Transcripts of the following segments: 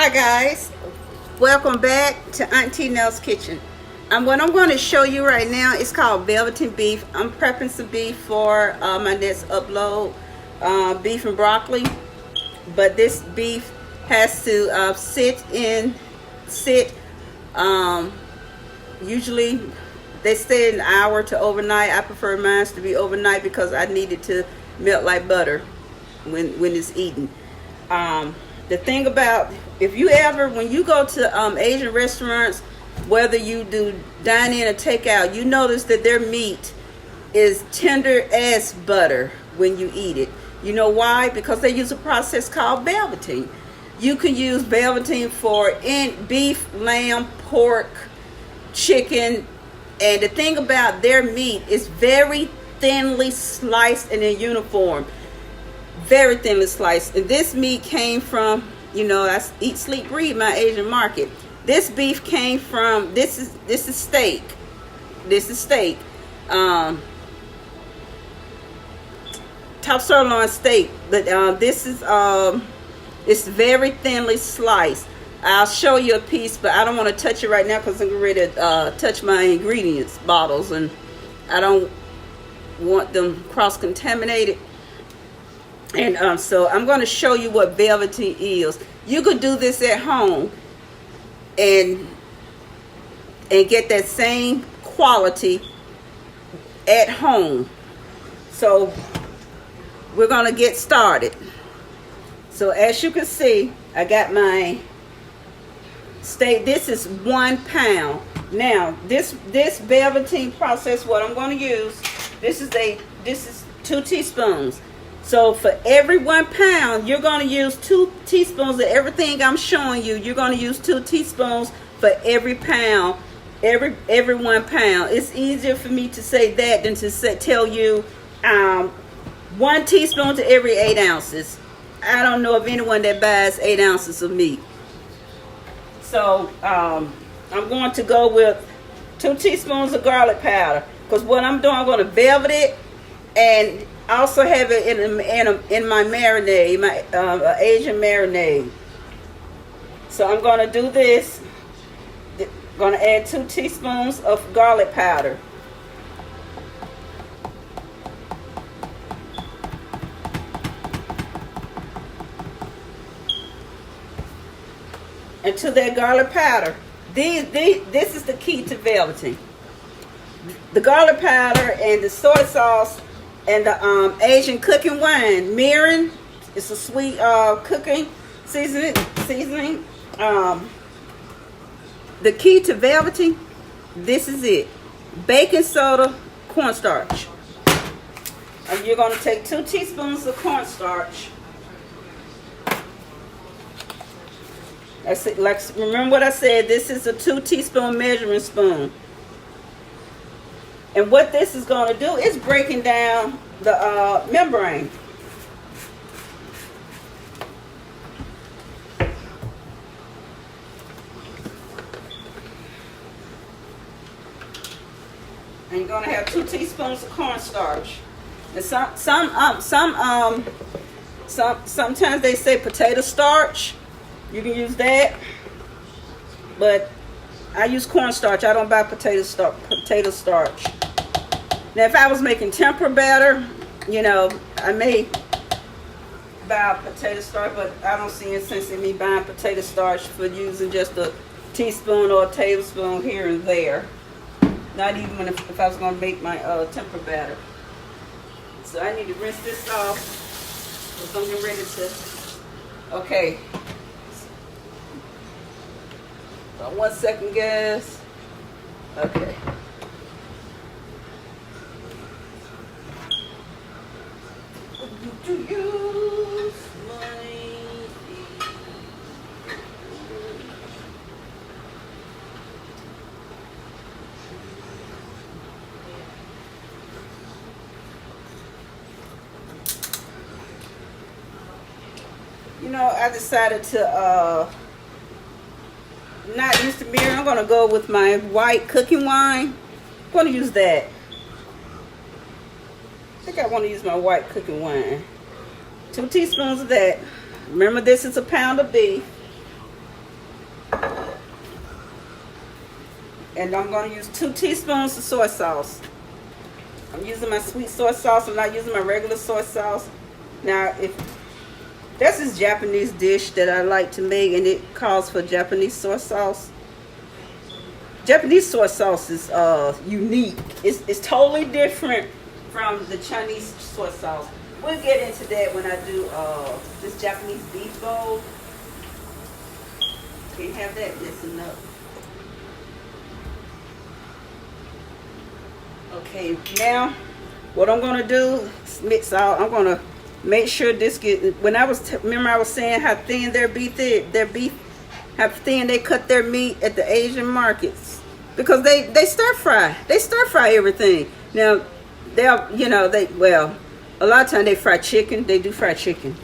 Hi guys, welcome back to Auntie Knows Kitchen. What I'm going to show you right now is called velveteen beef. I'm prepping some beef for my next upload, beef and broccoli. But this beef has to sit. Usually they stay an hour to overnight. I prefer mine to be overnight because I need it to melt like butter when it's eaten. The thing about, if you ever, when you go to Asian restaurants, whether you do dine in or take out, you notice that their meat is tender as butter when you eat it. You know why? Because they use a process called velveting. You can use velveting for beef, lamb, pork, chicken, and the thing about their meat is very thinly sliced and in uniform. Very thinly sliced. And this meat came from, I eat, sleep, breathe my Asian market. This beef came from, this is steak. This is steak. Top sirloin steak. But this is, it's very thinly sliced. I'll show you a piece, but I don't want to touch it right now because I'm getting ready to touch my ingredients bottles, and I don't want them cross-contaminated. And so I'm going to show you what velveting is. You could do this at home and get that same quality at home. So we're going to get started. So as you can see, I got my steak. This is 1 pound. Now this velveting process, what I'm going to use, this is 2 teaspoons. So for every 1 pound, you're going to use 2 teaspoons of everything I'm showing you. You're going to use 2 teaspoons for every pound, every 1 pound. It's easier for me to say that than to tell you 1 teaspoon to every 8 ounces. I don't know of anyone that buys 8 ounces of meat. So I'm going to go with 2 teaspoons of garlic powder, because what I'm doing, I'm going to velvet it and also have it in my marinade, my Asian marinade. So I'm going to do this. I'm going to add 2 teaspoons of garlic powder. And to that garlic powder, this is the key to velveting. The garlic powder and the soy sauce and the Asian cooking wine, mirin, it's a sweet cooking seasoning. The key to velveting, this is it: baking soda, cornstarch. And you're going to take 2 teaspoons of cornstarch. Remember what I said, this is a 2 teaspoon measuring spoon. And what this is going to do is breaking down the membrane. And you're going to have 2 teaspoons of cornstarch. And sometimes they say potato starch. You can use that, but I use cornstarch. I don't buy potato starch. Now, if I was making tempura batter, I may buy potato starch, but I don't see any sense in me buying potato starch for using just a teaspoon or a tablespoon here and there. Not even if I was going to make my tempura batter. So I need to rinse this off because I'm getting ready to. Okay. 1 second, guys. Okay. To use money. I decided to not use the mirror. I'm going to go with my white cooking wine. I'm going to use that. I think I want to use my white cooking wine. 2 teaspoons of that. Remember, this is a pound of beef. And I'm going to use 2 teaspoons of soy sauce. I'm using my sweet soy sauce. I'm not using my regular soy sauce. Now, if this is Japanese dish that I like to make, and it calls for Japanese soy sauce. Japanese soy sauce is unique. It's totally different from the Chinese soy sauce. We'll get into that when I do this Japanese beef bowl. Can't have that messing up. Okay, now what I'm gonna do is mix out. I'm gonna make sure this get. When I was remember I was saying how thin their beef is. Their beef, how thin they cut their meat at the Asian markets, because they stir fry. They stir fry everything. Now they'll a lot of times they fry chicken. They do fry chicken,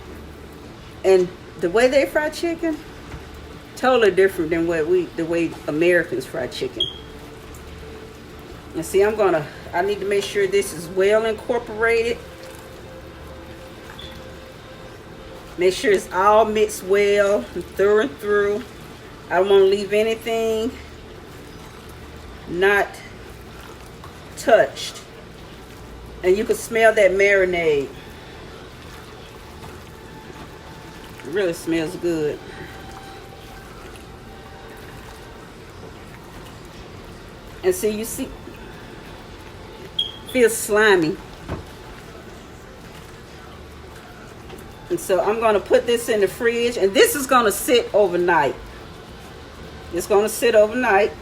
and the way they fry chicken, totally different than the way Americans fry chicken. And see, I need to make sure this is well incorporated. Make sure it's all mixed well and through. I don't want to leave anything not touched. And you can smell that marinade. It really smells good. And see, you see, feels slimy. And so I'm going to put this in the fridge, and this is going to sit overnight. It's going to sit overnight.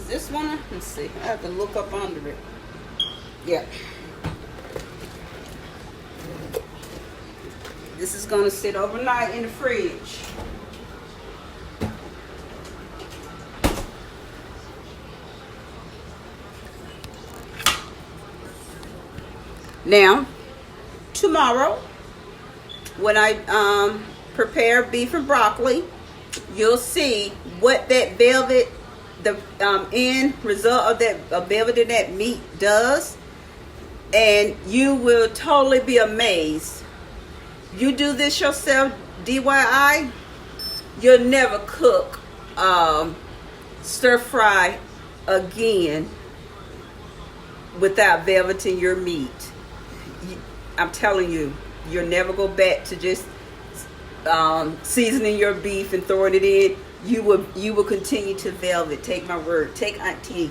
This one, let's see, I have to look up under it. Yeah. This is going to sit overnight in the fridge. Now, tomorrow, when I prepare beef and broccoli, you'll see what that velvet, the end result of that velvet in that meat does, and you will totally be amazed. You do this yourself, DIY, you'll never cook stir fry again without velveting your meat. I'm telling you, you'll never go back to just seasoning your beef and throwing it in. You will continue to velvet. Take my word. Take Auntie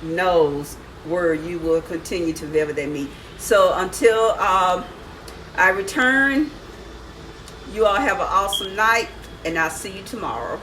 Knows word. You will continue to velvet that meat. So until I return, you all have an awesome night, and I'll see you tomorrow.